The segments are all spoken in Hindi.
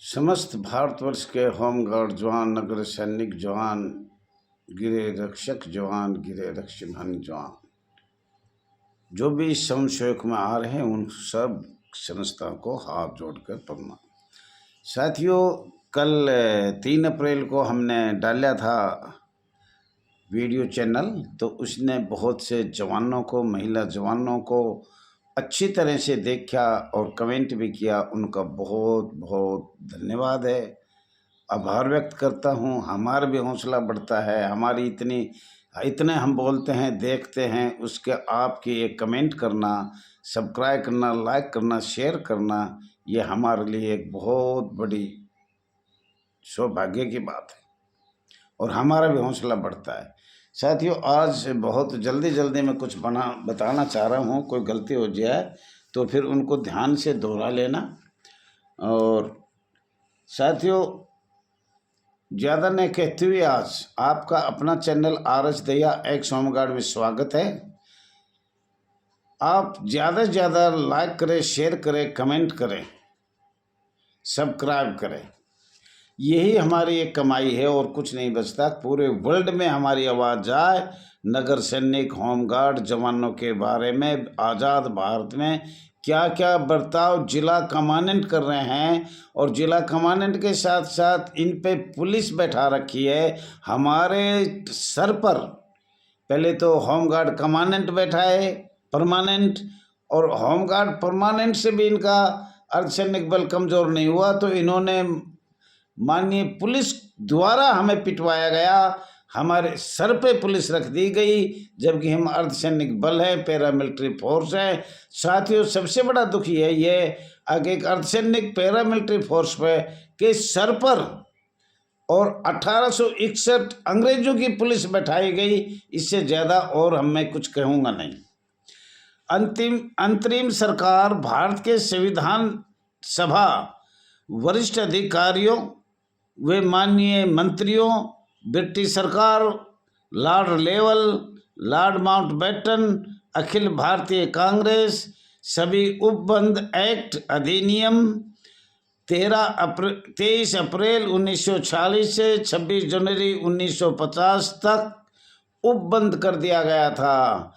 समस्त भारतवर्ष के होमगार्ड जवान, नगर सैनिक जवान, गिरे रक्षक जवान, गिरे रक्षमन जवान, जो भी इस समशोक में आ रहे हैं उन सब संस्थाओं को हाथ जोड़कर प्रणाम। साथियों, कल 3 अप्रैल को हमने डाला था वीडियो चैनल, तो उसने बहुत से जवानों को, महिला जवानों को अच्छी तरह से देखा और कमेंट भी किया। उनका बहुत बहुत धन्यवाद है, आभार व्यक्त करता हूँ। हमारा भी हौसला बढ़ता है। हमारी इतने हम बोलते हैं, देखते हैं, उसके आपकी एक कमेंट करना, सब्सक्राइब करना, लाइक करना, शेयर करना, ये हमारे लिए एक बहुत बड़ी सौभाग्य की बात है और हमारा भी हौसला बढ़ता है। साथियों, आज बहुत जल्दी में कुछ बताना चाह रहा हूँ। कोई गलती हो जाए तो फिर उनको ध्यान से दोहरा लेना। और साथियों, ज़्यादा नहीं कहते हुए आज आपका अपना channel RS Dahiya x home guard में स्वागत है। आप ज़्यादा से ज़्यादा लाइक करें, शेयर करें, कमेंट करें, सब्सक्राइब करें। यही हमारी एक कमाई है और कुछ नहीं बचता। पूरे वर्ल्ड में हमारी आवाज़ जाए, नगर सैनिक, होमगार्ड जवानों के बारे में, आज़ाद भारत में क्या क्या बर्ताव जिला कमांडेंट कर रहे हैं, और जिला कमांडेंट के साथ साथ इन पे पुलिस बैठा रखी है हमारे सर पर। पहले तो होमगार्ड कमांडेंट बैठा है परमानेंट, और होमगार्ड परमानेंट से भी इनका अर्धसैनिक बल कमज़ोर नहीं हुआ, तो इन्होंने माननीय पुलिस द्वारा हमें पिटवाया गया। हमारे सर पे पुलिस रख दी गई, जबकि हम अर्धसैनिक बल है, पैरामिलिट्री फोर्स है। साथियों, सबसे बड़ा दुख ये है, एक अर्धसैनिक पैरामिलिट्री फोर्स पे के सर पर और 1861 अंग्रेजों की पुलिस बैठाई गई। इससे ज़्यादा और हम मैं कुछ कहूँगा नहीं। अंतरिम सरकार भारत के संविधान सभा वरिष्ठ अधिकारियों वे माननीय मंत्रियों, ब्रिटिश सरकार, Lord level, Lord Mountbatten, Akhil Bharatiya Congress, सभी उपबंध एक्ट अधिनियम 23 अप्रैल 1946 से 26 जनवरी 1950 तक उपबंद कर दिया गया था।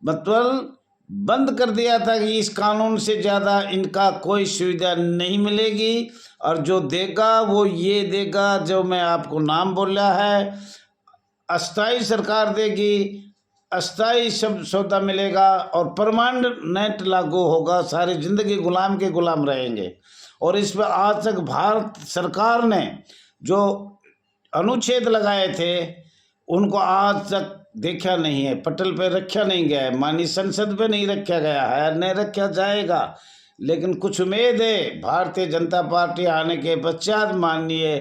मतलब बंद कर दिया था कि इस कानून से ज़्यादा इनका कोई सुविधा नहीं मिलेगी, और जो देगा वो ये देगा जो मैं आपको नाम बोला है। अस्थाई सरकार देगी, अस्थाई सब सौदा मिलेगा और परमानेंट लागू होगा। सारी जिंदगी गुलाम के गुलाम रहेंगे। और इस पर आज तक भारत सरकार ने जो अनुच्छेद लगाए थे उनको आज तक देखा नहीं है, पटल पे रखा नहीं गया है, माननीय संसद पे नहीं रखा गया है, नहीं रखा जाएगा। लेकिन कुछ उम्मीद है, भारतीय जनता पार्टी आने के पश्चात माननीय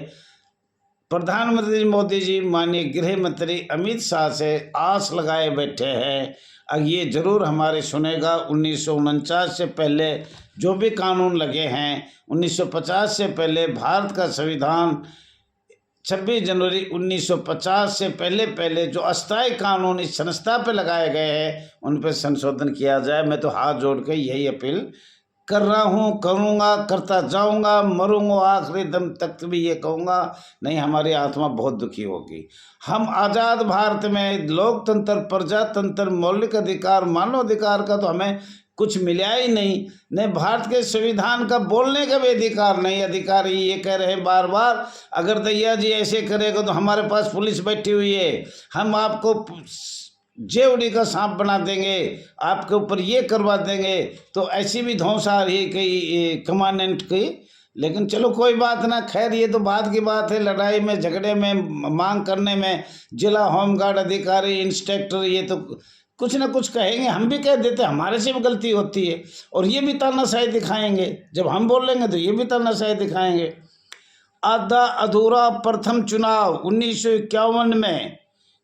प्रधानमंत्री मोदी जी, माननीय गृह मंत्री अमित शाह से आस लगाए बैठे हैं। अब ये जरूर हमारे सुनेगा। 1949 से पहले जो भी कानून लगे हैं, 1950 से पहले भारत का संविधान, 26 जनवरी 1950 से पहले जो अस्थायी कानून इस संस्था पे लगाए गए हैं उन पर संशोधन किया जाए। मैं तो हाथ जोड़ के यही अपील कर रहा हूँ, करूँगा, करता जाऊँगा, मरूँगा, आखिरी दम तक भी ये कहूँगा। नहीं, हमारी आत्मा बहुत दुखी होगी। हम आज़ाद भारत में लोकतंत्र, प्रजातंत्र, मौलिक अधिकार, मानवाधिकार का तो हमें कुछ मिला ही नहीं। भारत के संविधान का बोलने का भी अधिकार नहीं। अधिकारी ये कह रहे हैं बार बार, अगर दहिया जी ऐसे करेगा तो हमारे पास पुलिस बैठी हुई है, हम आपको जेवड़ी का सांप बना देंगे, आपके ऊपर ये करवा देंगे। तो ऐसी भी धौंस आ रही है कई कमांडेंट की। लेकिन चलो कोई बात ना, खैर ये तो बात की बात है। लड़ाई में, झगड़े में, मांग करने में जिला होमगार्ड अधिकारी, इंस्पेक्टर ये तो कुछ ना कुछ कहेंगे। हम भी कह देते, हमारे से भी गलती होती है और ये भी तानाशाही दिखाएंगे। जब हम बोलेंगे तो ये भी तानाशाही दिखाएंगे। आधा अधूरा प्रथम चुनाव 1951 में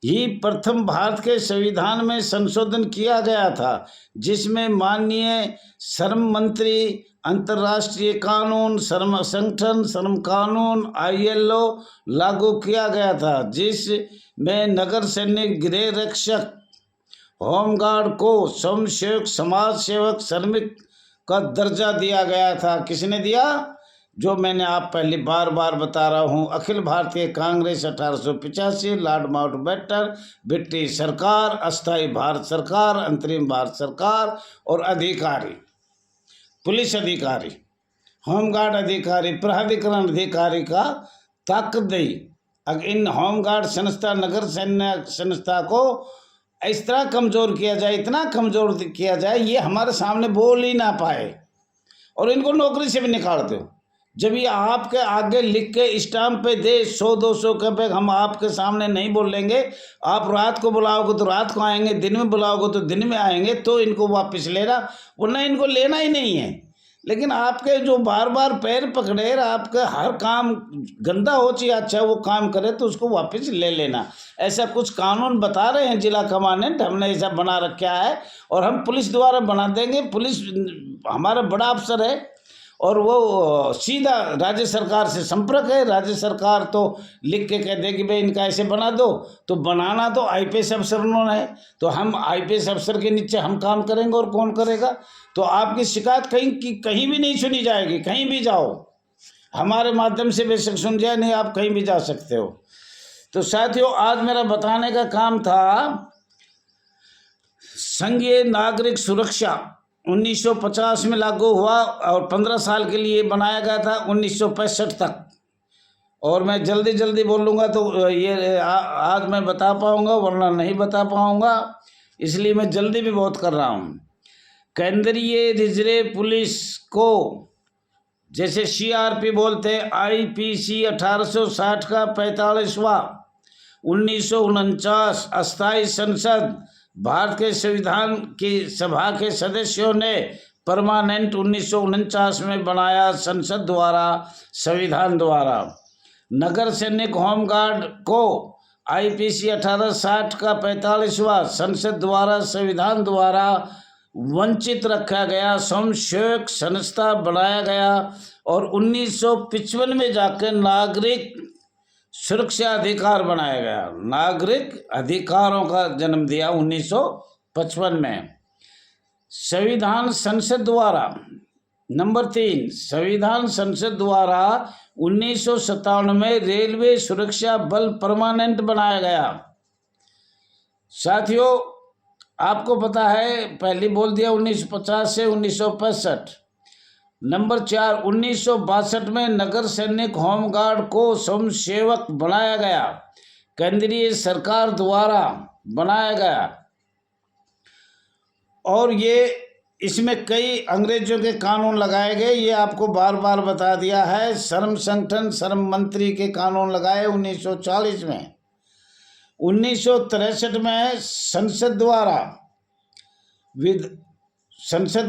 ही प्रथम भारत के संविधान में संशोधन किया गया था, जिसमें माननीय श्रम मंत्री, अंतर्राष्ट्रीय कानून, श्रम संगठन, श्रम कानून, ILO लागू किया गया था, जिसमें नगर सैनिक, गृह रक्षक, होमगार्ड को स्वयंसेवक, समाज सेवक, श्रमिक का दर्जा दिया गया था। किसने दिया? जो मैंने आप पहले बार बार बता रहा हूँ। Akhil Bharatiya Congress 1885, Lord Mountbatten, British सरकार, अस्थाई भारत सरकार, अंतरिम भारत सरकार और अधिकारी, पुलिस अधिकारी, होमगार्ड अधिकारी, प्राधिकरण अधिकारी का ताकत दी। अगर इन होमगार्ड संस्था, नगर सैन्य संस्था को इस तरह कमज़ोर किया जाए, इतना कमज़ोर किया जाए, ये हमारे सामने बोल ही ना पाए और इनको नौकरी से भी निकाल दो। जब ये आपके आगे लिख के स्टाम्प पे दे 100-200 के पे, हम आपके सामने नहीं बोलेंगे, आप रात को बुलाओगे तो रात को आएंगे, दिन में बुलाओगे तो दिन में आएंगे, तो इनको वापस लेना, वरना इनको लेना ही नहीं है। लेकिन आपके जो बार बार पैर पकड़े, आपका हर काम गंदा हो चाहे अच्छा वो काम करे तो उसको वापस ले लेना, ऐसा कुछ कानून बता रहे हैं जिला कमांडेंट, हमने ऐसा बना रखा है और हम पुलिस द्वारा बना देंगे। पुलिस हमारा बड़ा अफसर है और वो सीधा राज्य सरकार से संपर्क है। राज्य सरकार तो लिख के कह देगी भाई इनका ऐसे बना दो, तो बनाना तो आईपीएस अफसरों ने है, तो हम आईपीएस अफसर के नीचे हम काम करेंगे और कौन करेगा। तो आपकी शिकायत कहीं भी नहीं सुनी जाएगी, कहीं भी जाओ, हमारे माध्यम से बेशक सुन जाए, नहीं आप कहीं भी जा सकते हो। तो साथियों, आज मेरा बताने का काम था संघीय नागरिक सुरक्षा 1950 में लागू हुआ और 15 साल के लिए बनाया गया था 1965 तक। और मैं जल्दी जल्दी बोलूँगा तो ये आज मैं बता पाऊँगा, वरना नहीं बता पाऊँगा, इसलिए मैं जल्दी भी बहुत कर रहा हूँ। केंद्रीय रिजर्व पुलिस को जैसे सीआरपी बोलते हैं, आईपीसी 1860 का 45वां 1949 अस्थाई संसद भारत के संविधान की सभा के सदस्यों ने परमानेंट 1949 में बनाया संसद द्वारा, संविधान द्वारा। नगर सैनिक होमगार्ड को आईपीसी 1860 का 45वां संसद द्वारा, संविधान द्वारा वंचित रखा गया, स्वयंसेवक संस्था बनाया गया और 1955 में जाकर नागरिक सुरक्षा अधिकार बनाया गया। नागरिक अधिकारों का जन्म दिया 1955 में। संविधान संसद द्वारा नंबर 3, संविधान संसद द्वारा 1957 में रेलवे सुरक्षा बल परमानेंट बनाया गया। साथियों, आपको पता है, पहले बोल दिया 1950 से 1965। नंबर 4, 1962 में नगर सैनिक होमगार्ड को स्वयंसेवक बनाया गया, केंद्रीय सरकार द्वारा बनाया गया। और ये इसमें कई अंग्रेजों के कानून लगाए गए, ये आपको बार बार बता दिया है। श्रम संगठन, श्रम मंत्री के कानून लगाए 1940 में। 1963 में संसद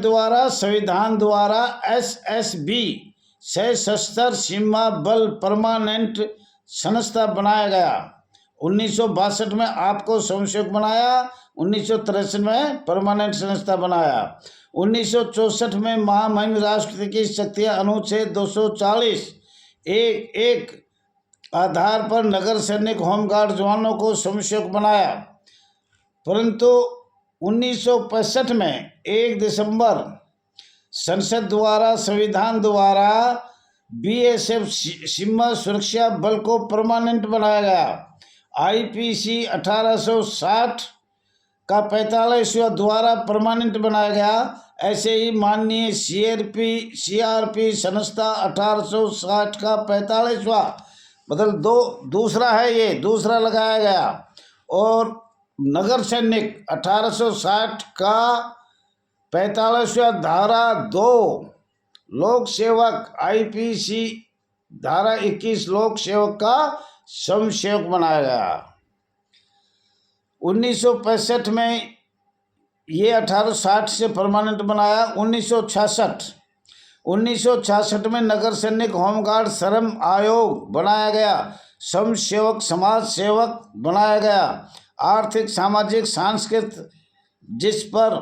द्वारा संविधान द्वारा एसएसबी सशस्त्र सीमा बल परमानेंट संस्था बनाया गया। 1962 में आपको स्वयंसेवक बनाया, 1963 में परमानेंट संस्था बनाया। 1964 में महामहिम राष्ट्रपति की शक्तियाँ अनुच्छेद 240 एक आधार पर नगर सैनिक होमगार्ड जवानों को स्वयंसेवक बनाया। परंतु 1965 में 1 दिसंबर संसद द्वारा, संविधान द्वारा बीएसएफ सीमा सुरक्षा बल को परमानेंट बनाया गया। आईपीसी 1860 का 45वां द्वारा परमानेंट बनाया गया। ऐसे ही माननीय सीआरपी संस्था 1860 का 45वां, मतलब दूसरा है, ये दूसरा लगाया गया। और नगर सैनिक 1860 का 45वां धारा 2 लोक सेवक, आईपीसी धारा 21 लोक सेवक का स्वयंसेवक बनाया गया। 1965 में ये 1860 से परमानेंट बनाया। 1966 में नगर सैनिक होमगार्ड श्रम आयोग बनाया गया, स्वयंसेवक समाज सेवक बनाया गया। आर्थिक, सामाजिक, सांस्कृतिक जिस पर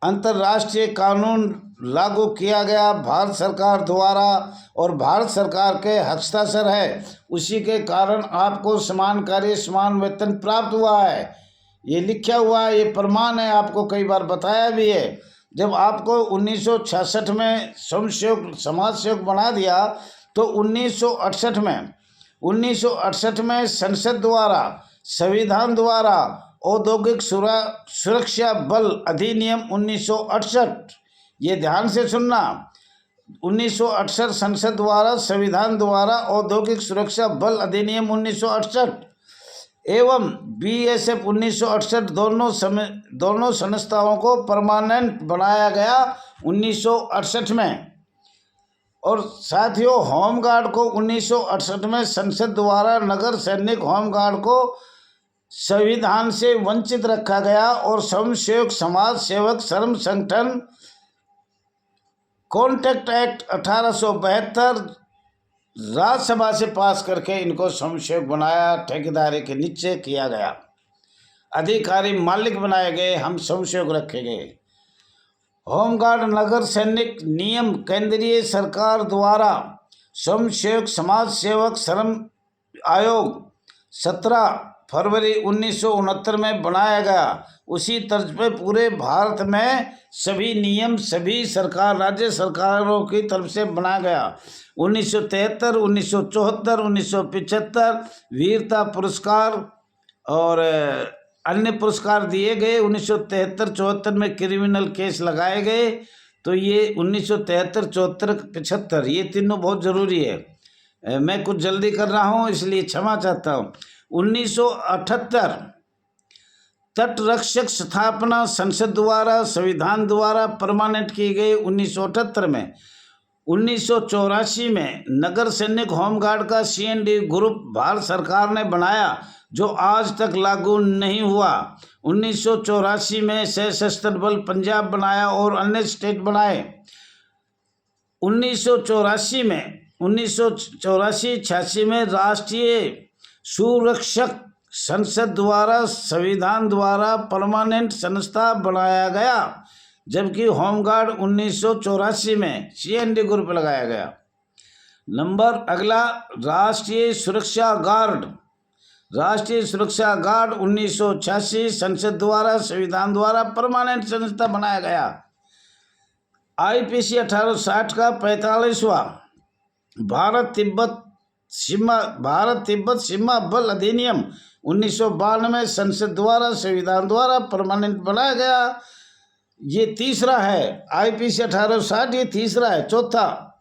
अंतर्राष्ट्रीय कानून लागू किया गया भारत सरकार द्वारा और भारत सरकार के हस्ताक्षर है, उसी के कारण आपको समान कार्य समान वेतन प्राप्त हुआ है। ये लिखा हुआ है, ये प्रमाण है, आपको कई बार बताया भी है। जब आपको 1966 में स्वयंसेवक समाज सेवक बना दिया तो 1968 में संसद द्वारा संविधान द्वारा औद्योगिक सुरक्षा बल अधिनियम 1968, ये ध्यान से सुनना, 1968 संसद द्वारा संविधान द्वारा औद्योगिक सुरक्षा बल अधिनियम 1968 एवं बीएसएफ 1968 दोनों संस्थाओं को परमानेंट बनाया गया 1968 में। और साथियों, होमगार्ड को 1968 में संसद द्वारा नगर सैनिक होमगार्ड को संविधान से वंचित रखा गया और स्वयंसेवक समाज सेवक श्रम संगठन कॉन्ट्रैक्ट एक्ट 1872 राज्यसभा से पास करके इनको स्वयंसेवक बनाया, ठेकेदारी के नीचे किया गया, अधिकारी मालिक बनाए गए, हम स्वयंसेवक रखे गए। होमगार्ड नगर सैनिक नियम केंद्रीय सरकार द्वारा स्वयंसेवक समाज सेवक श्रम आयोग 17 फरवरी 1969 में बनाया गया। उसी तर्ज पे पूरे भारत में सभी नियम सभी राज्य सरकारों की तरफ से बनाया गया। 1973, 1974, 1975 वीरता पुरस्कार और अन्य पुरस्कार दिए गए। 1973-74 में क्रिमिनल केस लगाए गए। तो ये 1973, 74, 75 ये तीनों बहुत ज़रूरी है। मैं कुछ जल्दी कर रहा हूँ इसलिए क्षमा चाहता हूँ। 1978 तटरक्षक स्थापना संसद द्वारा संविधान द्वारा परमानेंट की गई 1978 में। 1984 में नगर सैनिक होमगार्ड का CND ग्रुप भारत सरकार ने बनाया जो आज तक लागू नहीं हुआ। 1984 में सशस्त्र बल पंजाब बनाया और अन्य स्टेट बनाए। 1984-86 में राष्ट्रीय सुरक्षक संसद द्वारा संविधान द्वारा परमानेंट संस्था बनाया गया, जबकि होमगार्ड 1984 में CND ग्रुप लगाया गया। नंबर अगला, राष्ट्रीय सुरक्षा गार्ड 1986 संसद द्वारा संविधान द्वारा परमानेंट संस्था बनाया गया। IPC 1860 का 45वां भारत तिब्बत सीमा बल अधिनियम 1992 में संसद द्वारा संविधान द्वारा परमानेंट बनाया गया। ये तीसरा है। IPC 1860 ये तीसरा है। चौथा,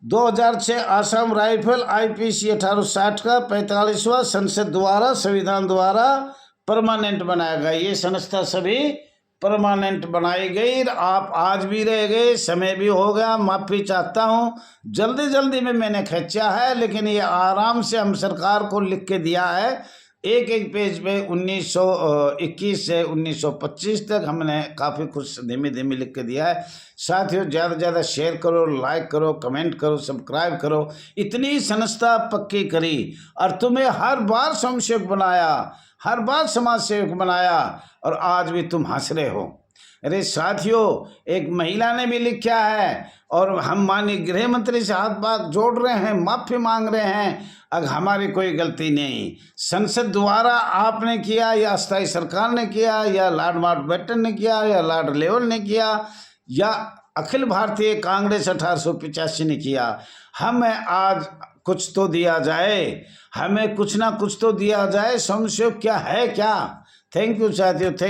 2006 आसाम राइफल IPC 1860 का 45वां संसद द्वारा संविधान द्वारा परमानेंट बनाया गया। ये संस्था सभी परमानेंट बनाई गई। आप आज भी रह गए, समय भी हो गया, माफ़ी चाहता हूँ। जल्दी में मैंने खींचा है, लेकिन ये आराम से हम सरकार को लिख के दिया है। एक पेज पे 1921 से 1925 तक हमने काफ़ी कुछ धीमे लिख के दिया है। साथियों, ज़्यादा से ज़्यादा शेयर करो, लाइक करो, कमेंट करो, सब्सक्राइब करो। इतनी संस्था पक्की करी और तुम्हें हर बार स्वयंसेवक बनाया, हर बार समाज सेवक बनाया, और आज भी तुम हंस रहे हो। अरे साथियों, एक महिला ने भी लिखा है और हम माननीय गृह मंत्री से हाथ बात जोड़ रहे हैं, माफ़ी मांग रहे हैं। अगर हमारी कोई गलती नहीं, संसद द्वारा आपने किया या अस्थायी सरकार ने किया या लॉर्ड माउंटबेटन ने किया या लॉर्ड लेवल ने किया या अखिल भारतीय कांग्रेस 1885 ने किया। हमें आज कुछ तो दिया जाए, हमें कुछ ना कुछ तो दिया जाए। स्वयंसेवक क्या है क्या? थैंक यू साथियों।